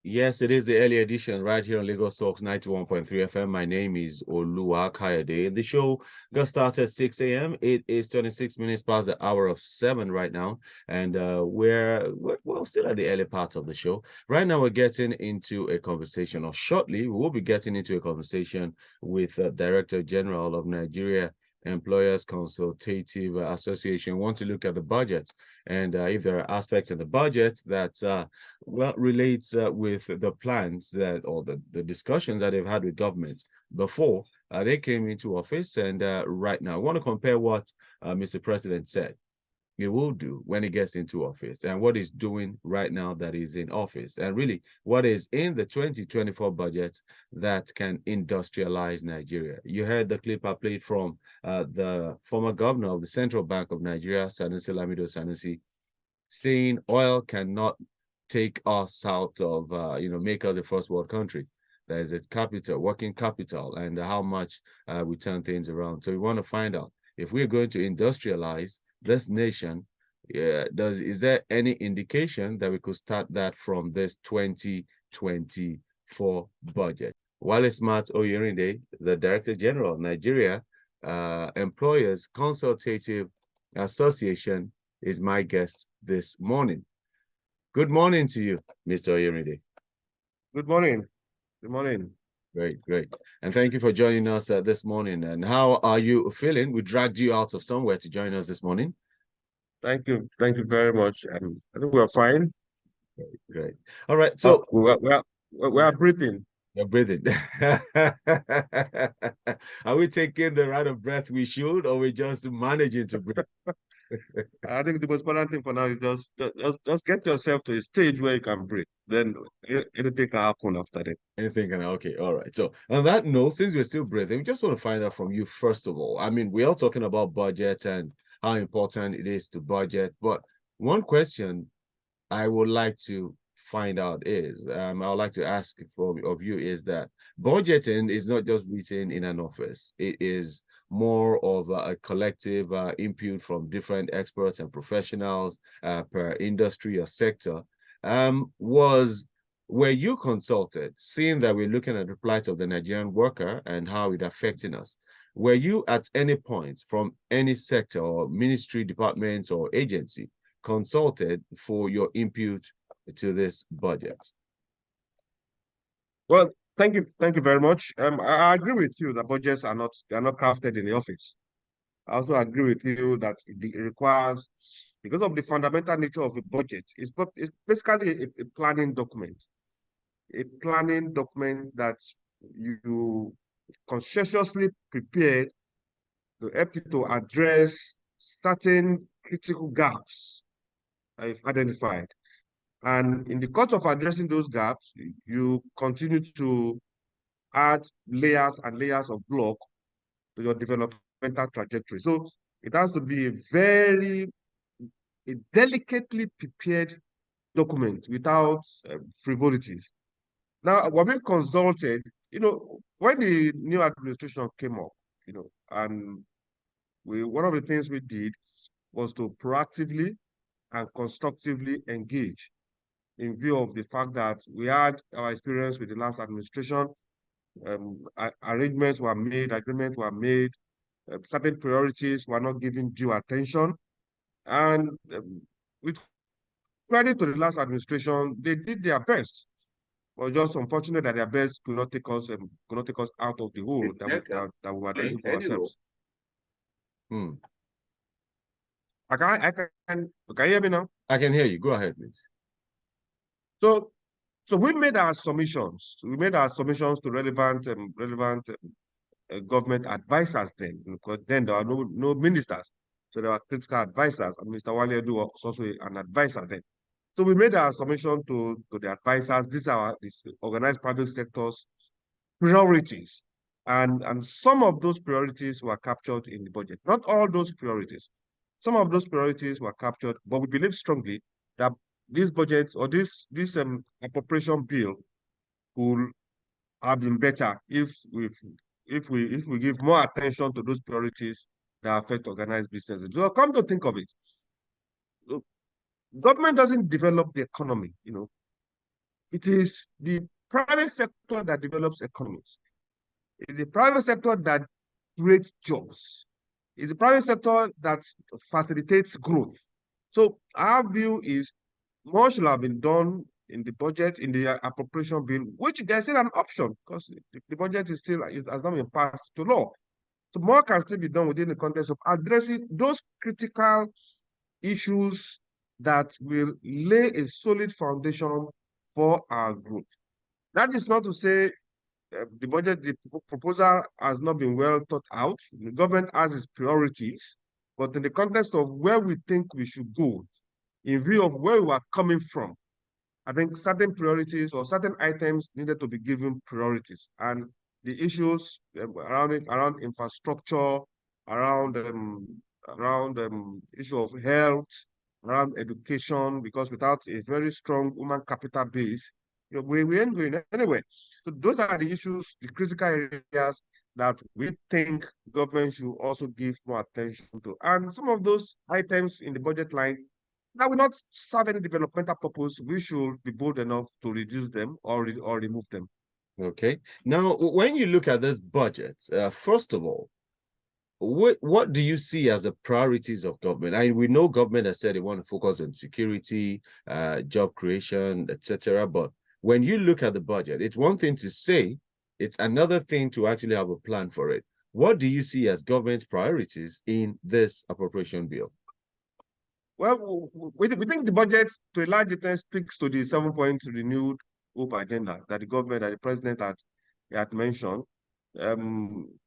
Yes, it is the early edition right here on Lagos Talks 91.3 FM. My name is Oluwakayode. The show got started at 6 a.m. It is 26 minutes past the hour of 7 right now. And we're still at the early part of the show. Right now, we're getting into a conversation, or shortly, we will be getting into a conversation with Director General of Nigeria Employers Consultative Association. We want to look at the budget and if there are aspects in the budget that relates with the plans that or the discussions that they've had with governments before they came into office and right now. I want to compare what Mr. President said he will do when he gets into office and what he's doing right now that he's in office and really what is in the 2024 budget that can industrialize Nigeria. You heard the clip I played from the former governor of the Central Bank of Nigeria, Sanusi Lamido Sanusi, saying oil cannot take us out of, make us a first world country. There is a capital, working capital, and how much we turn things around. So we want to find out if we're going to industrialize this nation, is there any indication that we could start that from this 2024 budget? Wale Smatt-Oyerinde, the Director General of Nigeria Employers Consultative Association, is my guest this morning. Good morning to you, Mr. Oyerinde. Good morning. Good morning. Great, great. And thank you for joining us this morning. And how are you feeling? We dragged you out of somewhere to join us this morning. Thank you. Thank you very much. I think we're fine. Great, great. All right. So we're breathing. You're breathing. Are we taking the right of breath we should, or we just managing to breathe? I think the most important thing for now is just get yourself to a stage where you can breathe. Then anything can happen after that. Anything can, okay, all right. So on that note, since we're still breathing, we just want to find out from you, first of all. I mean, we're all talking about budget and how important it is to budget. But one question I would like to find out is, I would like to ask of you is that budgeting is not just written in an office. It is more of a collective input from different experts and professionals per industry or sector. Were you consulted, seeing that we're looking at the plight of the Nigerian worker and how it affecting us? Were you at any point from any sector or ministry, department, or agency consulted for your input to this budget? Well, thank you very much. I agree with you that budgets are not crafted in the office. I also agree with you that it requires, because of the fundamental nature of a budget, it's basically a planning document. A planning document that you conscientiously prepared to help you to address certain critical gaps I've identified. And in the course of addressing those gaps, you continue to add layers and layers of block to your developmental trajectory. So it has to be a delicately prepared document without frivolities. Now, we're being consulted, when the new administration came up, and one of the things we did was to proactively and constructively engage in view of the fact that we had our experience with the last administration. Arrangements were made, agreements were made, certain priorities were not given due attention. And with credit to the last administration, they did their best. But just unfortunate that their best could not take us out of the hole that we were digging for ourselves. Can you hear me now? I can hear you. Go ahead, please. So we made our submissions. We made our submissions to relevant government advisors then, because then there are no ministers. So there were critical advisors, and Mr. Wale was also an advisor then. So we made our submission to the advisors. These are these organized private sectors priorities. And some of those priorities were captured in the budget. Not all those priorities. Some of those priorities were captured, but we believe strongly that this budget or this appropriation bill will have been better if we give more attention to those priorities that affect organized businesses. So come to think of it, government doesn't develop the economy, it is the private sector that develops economies. It's the private sector that creates jobs. It's the private sector that facilitates growth. So our view is more should have been done in the budget, in the appropriation bill, which there's still an option because the budget is still has not been passed to law. So more can still be done within the context of addressing those critical issues that will lay a solid foundation for our growth. That is not to say the budget, the proposal has not been well thought out. The government has its priorities, but in the context of where we think we should go, in view of where we are coming from, I think certain priorities or certain items needed to be given priorities. And the issues around infrastructure, around issue of health, around education, because without a very strong human capital base, we ain't going anywhere. So those are the issues, the critical areas that we think government should also give more attention to. And some of those items in the budget line that will not serve any developmental purpose, we should be bold enough to reduce them or remove them. Okay. Now, when you look at this budget, first of all, what do you see as the priorities of government? I mean, we know government has said they want to focus on security, job creation, etc. But when you look at the budget, it's one thing to say, it's another thing to actually have a plan for it. What do you see as government's priorities in this appropriation bill? Well, we think the budget, to a large extent, speaks to the 7-point renewed hope agenda that the government, that the president had mentioned.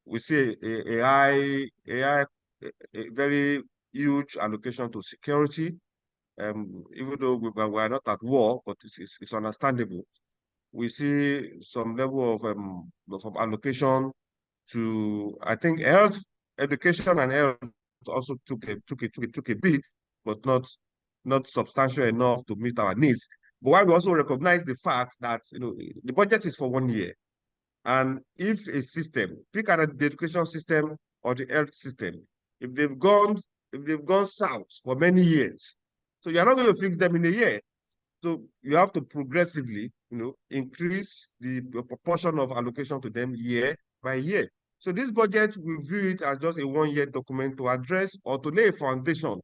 We see a very huge allocation to security. Even though we are not at war, but it's understandable. We see some level of allocation to, I think, health, education, and health also took a bit, but not substantial enough to meet our needs. But while we also recognize the fact that the budget is for 1 year, and if a system, pick at the education system or the health system, if they've gone south for many years, so you're not going to fix them in a year. So you have to progressively, increase the proportion of allocation to them year by year. So this budget, we view it as just a 1-year document to address or to lay a foundation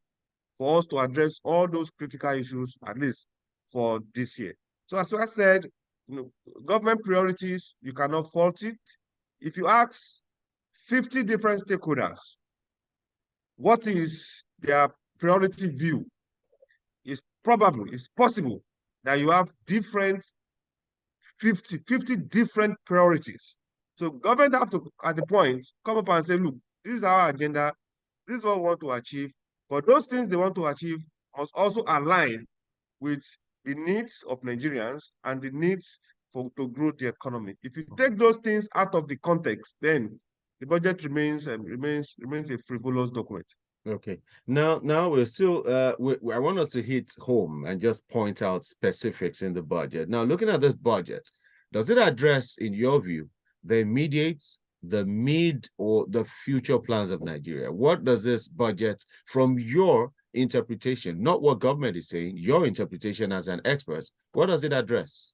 for us to address all those critical issues, at least for this year. So as I said, government priorities, you cannot fault it. If you ask 50 different stakeholders, what is their priority view? It's possible that you have 50 different priorities. So government have to, at the point, come up and say, look, this is our agenda, this is what we want to achieve, but those things they want to achieve must also align with the needs of Nigerians and the needs to grow the economy. If you take those things out of the context, then the budget remains a frivolous document. Okay. Now we're still, I want us to hit home and just point out specifics in the budget. Now, looking at this budget, does it address, in your view, the immediate, the mid, or the future plans of Nigeria? What does this budget, from your interpretation, not what government is saying, your interpretation as an expert, what does it address?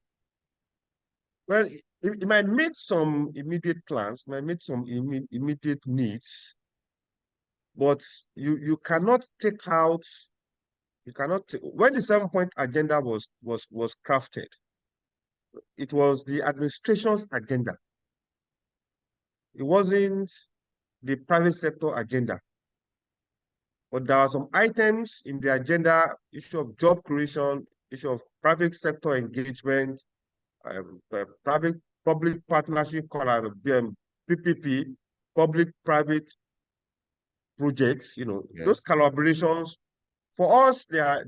Well, it might meet some immediate plans, might meet some immediate needs, but you cannot take out, when the 7-point agenda was crafted, it was the administration's agenda. It wasn't the private sector agenda. But there are some items in the agenda, issue of job creation, issue of private sector engagement, public partnership called PPP, public-private projects. Yes. Those collaborations for us, they are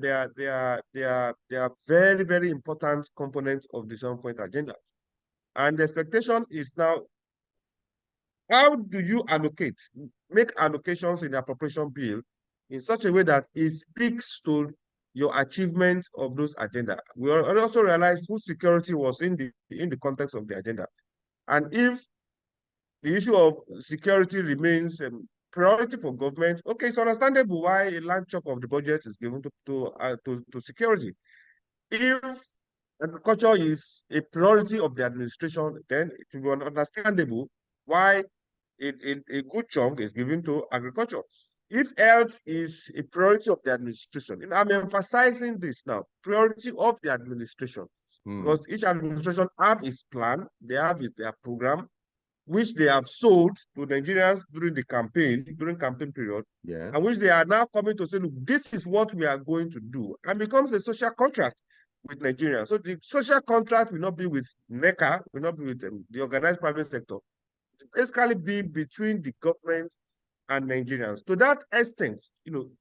very, very important components of the 7-point agenda. And the expectation is now, how do you make allocations in the appropriation bill in such a way that it speaks to your achievement of those agenda? We also realize food security was in the context of the agenda. And if the issue of security remains priority for government, okay, it's understandable why a large chunk of the budget is given to security. If agriculture is a priority of the administration, then it will be understandable why a good chunk is given to agriculture. If health is a priority of the administration, and I'm emphasizing this now, priority of the administration, because each administration have its plan, they have their program, which they have sold to Nigerians during campaign period, Yeah. and which they are now coming to say, look, this is what we are going to do, and becomes a social contract with Nigerians. So the social contract will not be with NECA, will not be with the organized private sector. It will basically be between the government and Nigerians. To that extent, you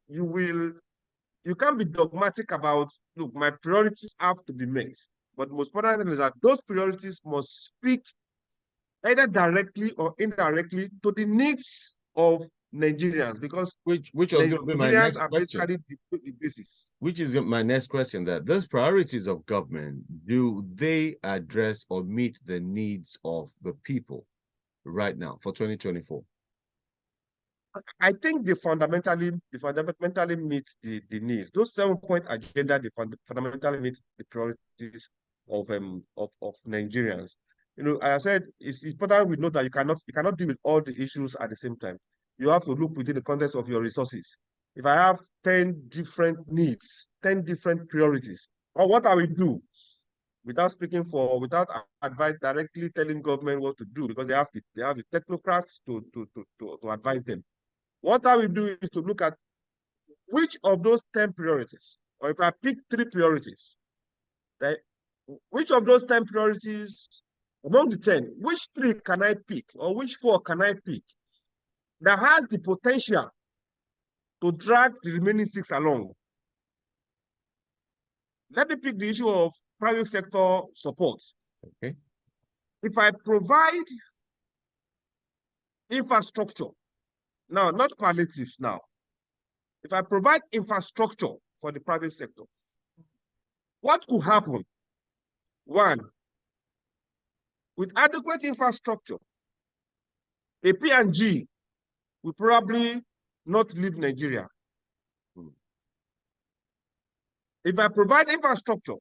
can't be dogmatic about, look, my priorities have to be met. But most important thing is that those priorities must speak either directly or indirectly to the needs of Nigerians, because which was going to be my Nigerians next are question. basically the basis. Which is my next question, that those priorities of government, do they address or meet the needs of the people right now for 2024? I think they fundamentally meet the needs. Those 7-point agenda, they fundamentally meet the priorities of Nigerians. As I said, it's important we know that you cannot deal with all the issues at the same time. You have to look within the context of your resources. If I have 10 different needs, 10 different priorities, or what I will do without advice directly telling government what to do, because they have the technocrats to advise them. What I will do is to look at which of those 10 priorities, or if I pick 3 priorities, right? Which of those 10 priorities, among the 10, which 3 can I pick, or which 4 can I pick that has the potential to drag the remaining 6 along? Let me pick the issue of private sector support. Okay. If I provide infrastructure, now, not palliatives now, if I provide infrastructure for the private sector, what could happen? One, with adequate infrastructure, a P&G will probably not leave Nigeria. If I provide infrastructure,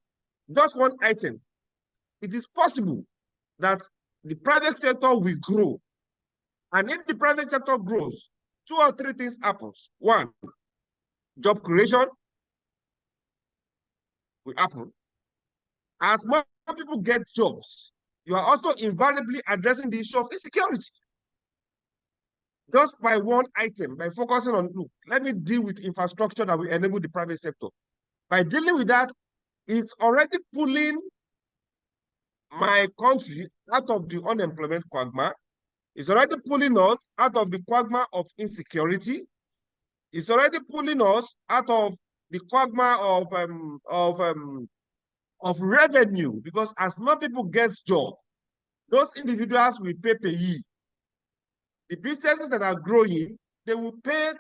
just one item, it is possible that the private sector will grow. And if the private sector grows, 2 or 3 things happens. One, job creation will happen. As more people get jobs, you are also invariably addressing the issue of insecurity. Just by one item, by focusing on, look, let me deal with infrastructure that will enable the private sector. By dealing with that, it's already pulling my country out of the unemployment quagmire. It's already pulling us out of the quagmire of insecurity. It's already pulling us out of the quagmire of revenue, because as more people get jobs, those individuals will pay payee. The businesses that are growing, they will pay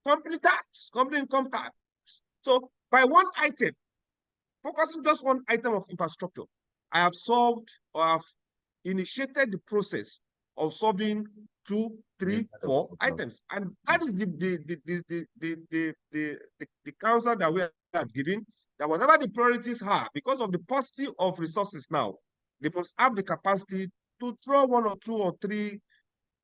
company tax, company income tax. So by one item, focusing just one item of infrastructure, I have solved or have initiated the process of solving 2, 3, 4 items. And that is the counsel that we are giving, that whatever the priorities are, because of the paucity of resources now, they must have the capacity to throw 1 or 2 or 3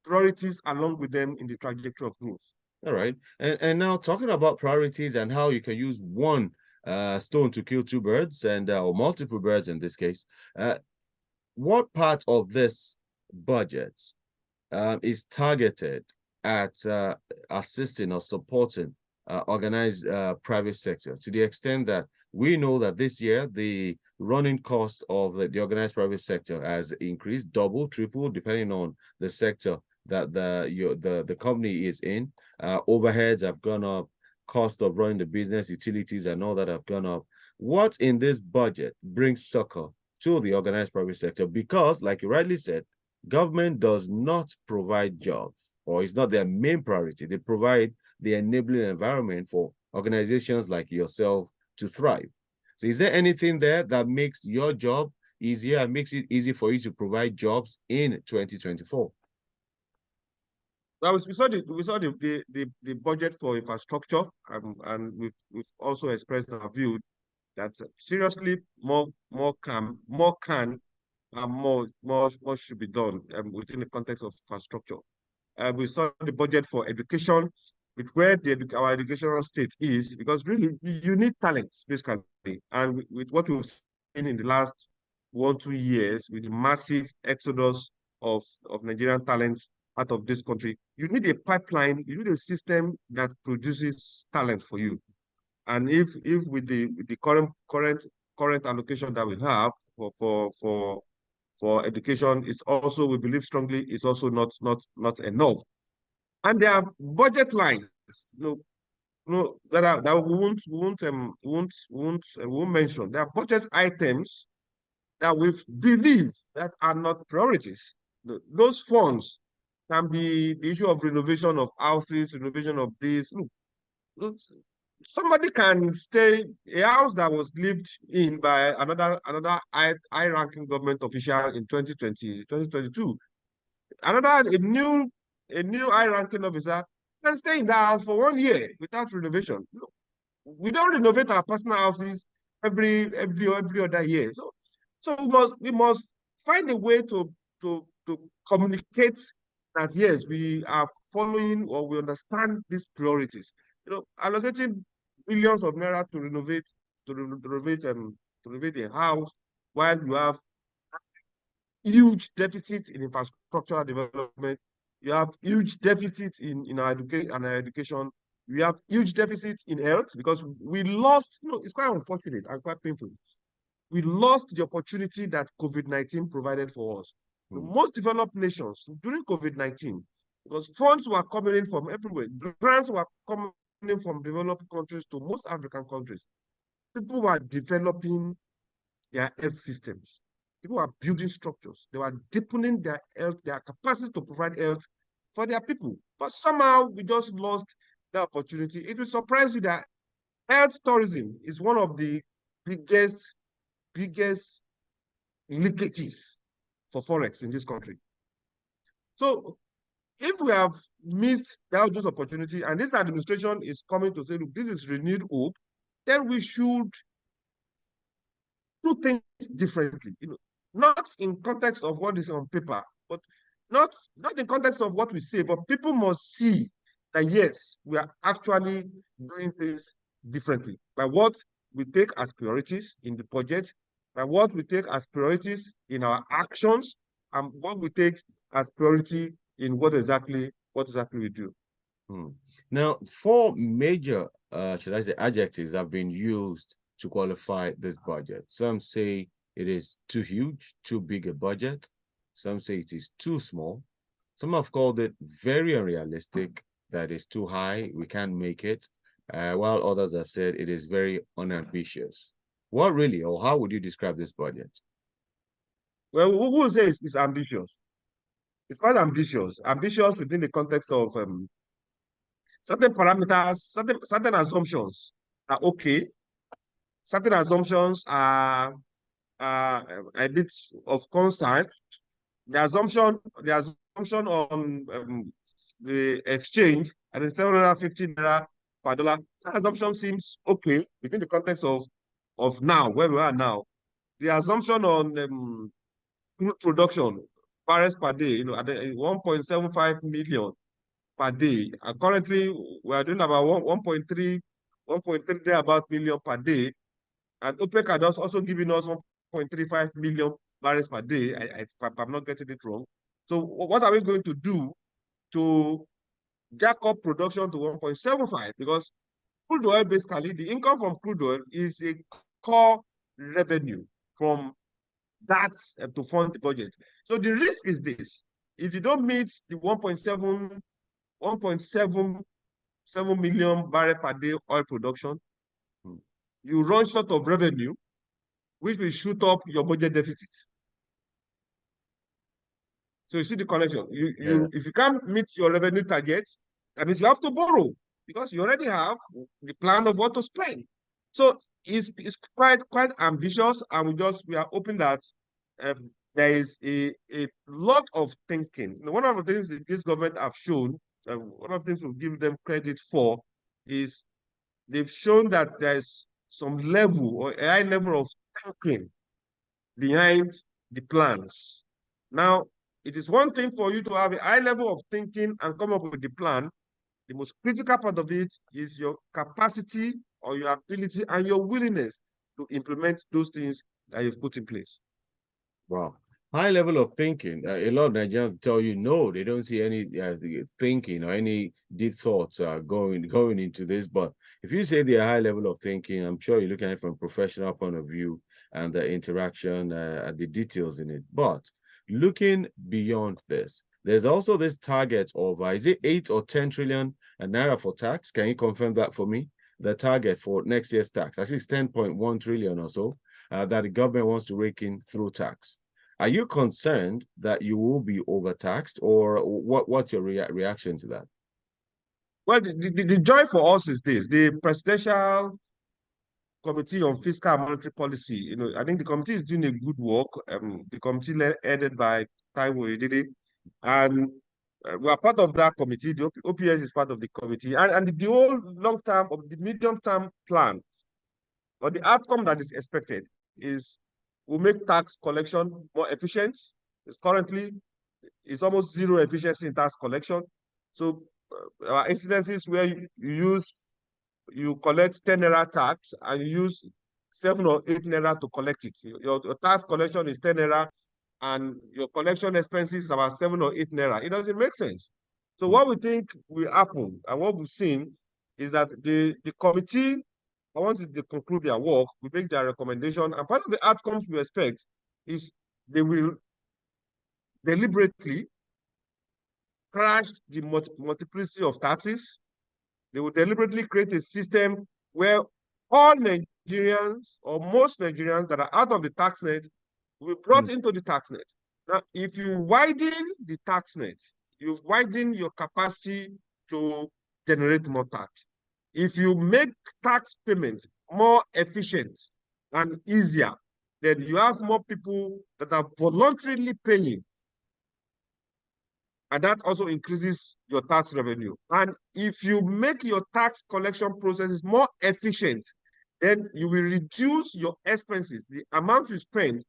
priorities along with them in the trajectory of growth. All right. And now talking about priorities and how you can use one stone to kill 2 birds, and or multiple birds in this case, what part of this budget is targeted at assisting or supporting organized private sector, to the extent that we know that this year the running cost of the organized private sector has increased, double, triple, depending on the sector that the company is in. Overheads have gone up, cost of running the business, utilities and all that have gone up. What in this budget brings succor to the organized private sector? Because, like you rightly said, government does not provide jobs, or it's not their main priority. They provide the enabling environment for organizations like yourself to thrive. So is there anything there that makes your job easier and makes it easy for you to provide jobs in 2024? Well, we saw the budget for infrastructure, and we've also expressed our view that seriously more can and more should be done within the context of infrastructure. We saw the budget for education, with where our educational state is, because really you need talents basically, and with what we've seen in the last 1-2 years, with the massive exodus of Nigerian talents out of this country, you need a pipeline, you need a system that produces talent for you. And if with the current allocation that we have for education, is also, we believe strongly, is also not enough. And there are budget lines, that we won't mention. There are budget items that we believe that are not priorities. Those funds can be the issue of renovation of houses, renovation of this. Look, somebody can stay a house that was lived in by another high-ranking government official in 2020, 2022. A new high-ranking officer can stay in that house for 1 year without renovation. We don't renovate our personal houses every other year. So we must find a way to communicate that yes, we are following, or we understand these priorities. Allocating billions of naira to renovate a house, while you have huge deficits in infrastructural development, you have huge deficits in our education, we have huge deficits in health, because we lost, it's quite unfortunate and quite painful. We lost the opportunity that COVID-19 provided for us. The most developed nations during COVID-19, because funds were coming in from everywhere, grants were coming in from developed countries to most African countries. People were developing their health systems. People were building structures. They were deepening their health, their capacity to provide health for their people. But somehow we just lost that opportunity. It will surprise you that health tourism is one of the biggest leakages for forex in this country. So if we have missed those opportunities, and this administration is coming to say, look, this is renewed hope, then we should do things differently. Not in context of what is on paper, but not in context of what we say, but people must see that yes, we are actually doing things differently by what we take as priorities in the budget, by what we take as priorities in our actions, and what we take as priority in what exactly we do. Now, 4 major, should I say, adjectives have been used to qualify this budget. Some say it is too huge, too big a budget. Some say it is too small. Some have called it very unrealistic, that is too high, we can't make it, while others have said it is very unambitious. What really, or how would you describe this budget? Well, who will say it's ambitious? It's quite ambitious. Ambitious within the context of certain parameters, certain assumptions are okay. Certain assumptions are a bit of concern. The assumption on the exchange at the 750 naira per dollar, that assumption seems okay within the context of now, where we are now. The assumption on crude production, barrels per day, at 1.75 million per day. And currently, we are doing about 1.3 about million per day. And OPEC are also giving us 1.35 million barrels per day, if I'm not getting it wrong. So what are we going to do to jack up production to 1.75? Because crude oil, basically, the income from crude oil is a core revenue from that to fund the budget. So the risk is this: if you don't meet the 1.7 million barrel per day oil production, you run short of revenue, which will shoot up your budget deficit. So you see the connection. If you can't meet your revenue targets, that means you have to borrow, because you already have the plan of what to spend. So it's quite ambitious, and we are hoping that there is a lot of thinking. One of the things that this government have shown, one of the things we'll give them credit for, is they've shown that there's some level or a high level of thinking behind the plans. Now, it is one thing for you to have a high level of thinking and come up with the plan. The most critical part of it is your capacity or your ability and your willingness to implement those things that you've put in place. Wow. High level of thinking. A lot of Nigerians tell you no, they don't see any thinking or any deep thoughts going into this. But if you say the high level of thinking, I'm sure you're looking at it from a professional point of view and the interaction and the details in it. But looking beyond this, there's also this target of is it 8 or 10 trillion naira for tax? Can you confirm that for me? The target for next year's tax, actually, it's 10.1 trillion or so that the government wants to rake in through tax. Are you concerned that you will be overtaxed, or what's your reaction to that? Well, the joy for us is this: the Presidential Committee on Fiscal and Monetary Policy. I think the committee is doing a good work. The committee headed by Adewale, and we are part of that committee. The OPS is part of the committee, and the whole long-term or the medium-term plan, or the outcome that is expected, is we'll make tax collection more efficient. Currently, it's almost zero efficiency in tax collection. So our incidences where you collect 10 naira tax and you use 7 or 8 naira to collect it. Your tax collection is 10 naira and your collection expenses is about 7 or 8 naira. It doesn't make sense. So what we think will happen and what we've seen is that the committee, once they conclude their work, we make their recommendation, and part of the outcomes we expect is they will deliberately crash the multiplicity of taxes. They will deliberately create a system where all Nigerians or most Nigerians that are out of the tax net will be brought into the tax net. Now, if you widen the tax net, you've widened your capacity to generate more tax. If you make tax payment more efficient and easier, then you have more people that are voluntarily paying. And that also increases your tax revenue. And if you make your tax collection processes more efficient, then you will reduce your expenses, the amount you spend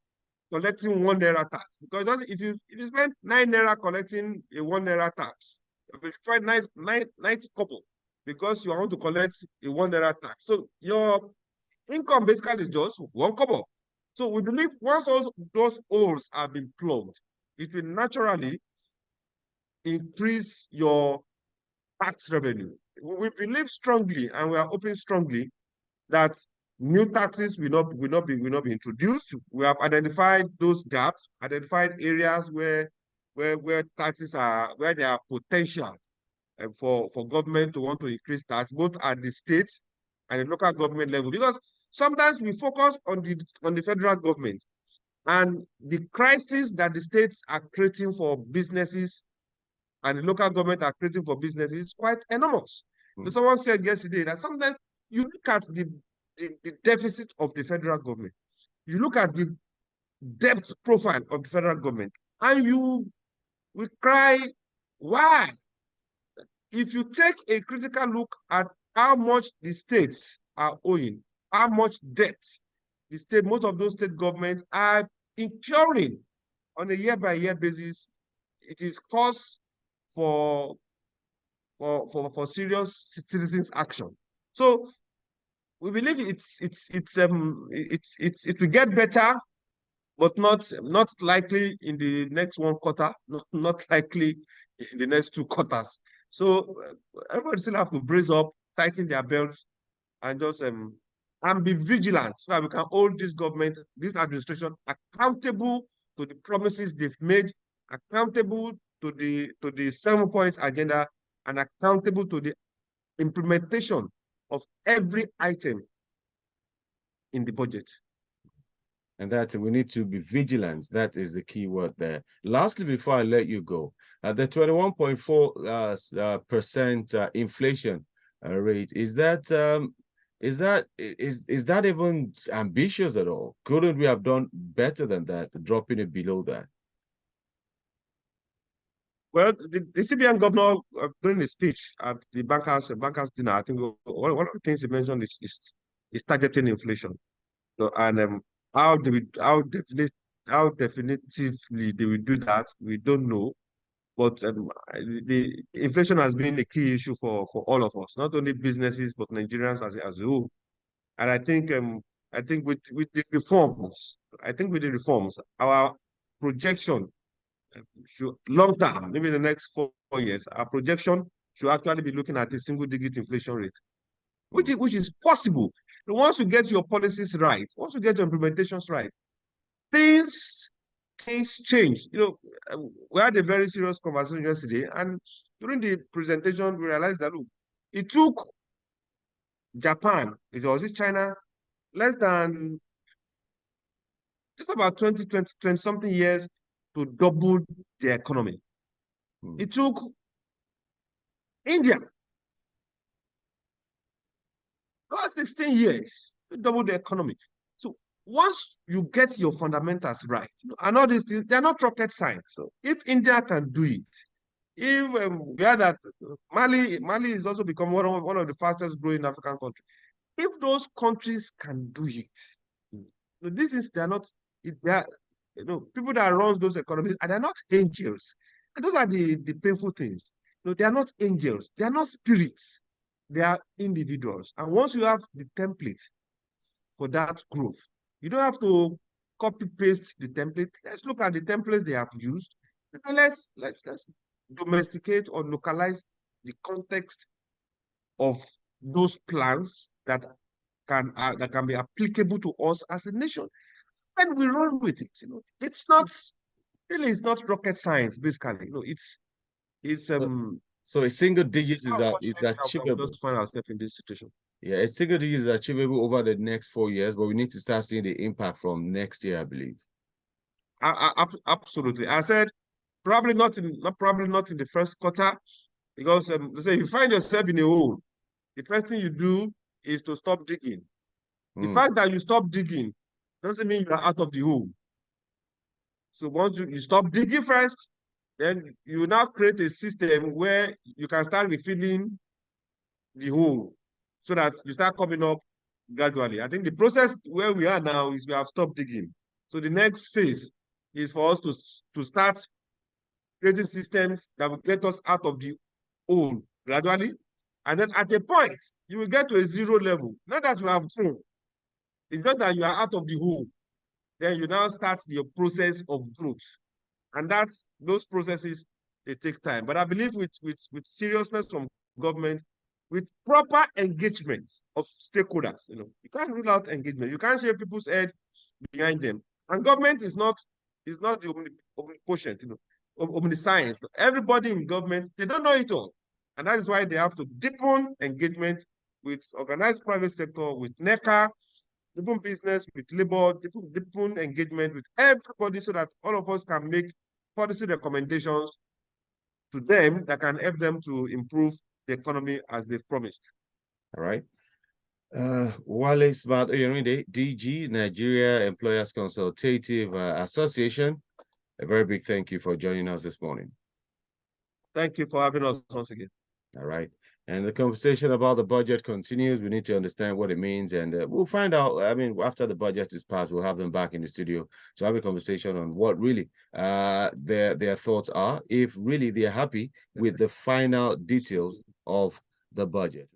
collecting 1 naira tax. Because if you spend 9 naira collecting a 1 naira tax, you will spend 90 couple because you want to collect a 1 naira tax. So your income basically is just 1 couple. So we believe once those holes have been plugged, it will naturally increase your tax revenue. We believe strongly, and we are hoping strongly, that new taxes will not be introduced. We have identified those gaps, identified areas where taxes are, where there are potential for government to want to increase tax, both at the state and the local government level. Because sometimes we focus on the federal government and the crisis that the states are creating for businesses and the local government are creating for businesses is quite enormous. So someone said yesterday that sometimes you look at the deficit of the federal government, you look at the debt profile of the federal government, and we cry, why? If you take a critical look at how much the states are owing, how much debt most of those state governments are incurring on a year-by-year basis, it is cause for serious citizens' action. So we believe it will get better, but not likely in the next 1 quarter, not likely in the next 2 quarters. So everybody still have to brace up, tighten their belts, and just and be vigilant so that we can hold this government, this administration, accountable to the promises they've made, accountable to the 7-point agenda, and accountable to the implementation of every item in the budget. And that we need to be vigilant. That is the key word there. Lastly, before I let you go, the 21.4% inflation rate, is that even ambitious at all? Couldn't we have done better than that, dropping it below that? Well, the CBN governor, during the speech at the bankers dinner, I think one of the things he mentioned is is targeting inflation. So, and how definitively they will do that, we don't know. But the inflation has been a key issue for all of us, not only businesses but Nigerians as a whole. And I think with the reforms, our projection should long term, maybe in the next 4 years, our projection should actually be looking at a single-digit inflation rate, which is possible. And once you get your policies right, once you get your implementations right, things change. We had a very serious conversation yesterday, and during the presentation, we realized that look, it took Japan, was it China, less than just about 20 something years to double the economy. It took India about 16 years to double the economy. So once you get your fundamentals right, and all these things, they're not rocket science. So if India can do it, if we are that Mali is also become one of the fastest growing African countries. If those countries can do it, this is they're not. They are, people that run those economies, and they're not angels. And those are the painful things. They are not angels. They are not spirits. They are individuals. And once you have the template for that growth, you don't have to copy paste the template. Let's look at the templates they have used. And let's domesticate or localize the context of those plans that can be applicable to us as a nation. And we run with it. It's not rocket science, basically. It's so a single digit is achievable. Just find ourselves in this situation. Yeah, a single digit is achievable over the next 4 years, but we need to start seeing the impact from next year, I believe. Absolutely. I said probably not in the first quarter, because they say you find yourself in a hole, the first thing you do is to stop digging. The fact that you stop digging doesn't mean you are out of the hole. So once you stop digging first, then you now create a system where you can start refilling the hole so that you start coming up gradually. I think the process where we are now is we have stopped digging. So the next phase is for us to start creating systems that will get us out of the hole gradually. And then at a point, you will get to a zero level. Not that you have grown. It's just that you are out of the hole. Then you now start your process of growth. And those processes, they take time. But I believe with seriousness from government, with proper engagement of stakeholders, you can't rule out engagement. You can't shave people's head behind them. And government is not the omnipotent, omniscience. Everybody in government, they don't know it all. And that is why they have to deepen engagement with organized private sector, with NECA, deepen business, with labor, deepen engagement with everybody, so that all of us can make policy recommendations to them that can help them to improve the economy as they've promised. All right. Wale Smatt-Oyerinde, DG, Nigeria Employers Consultative Association. A very big thank you for joining us this morning. Thank you for having us once again. All right. And the conversation about the budget continues. We need to understand what it means, and we'll find out. I mean, after the budget is passed, we'll have them back in the studio to have a conversation on what really their thoughts are, if really they're happy with the final details of the budget.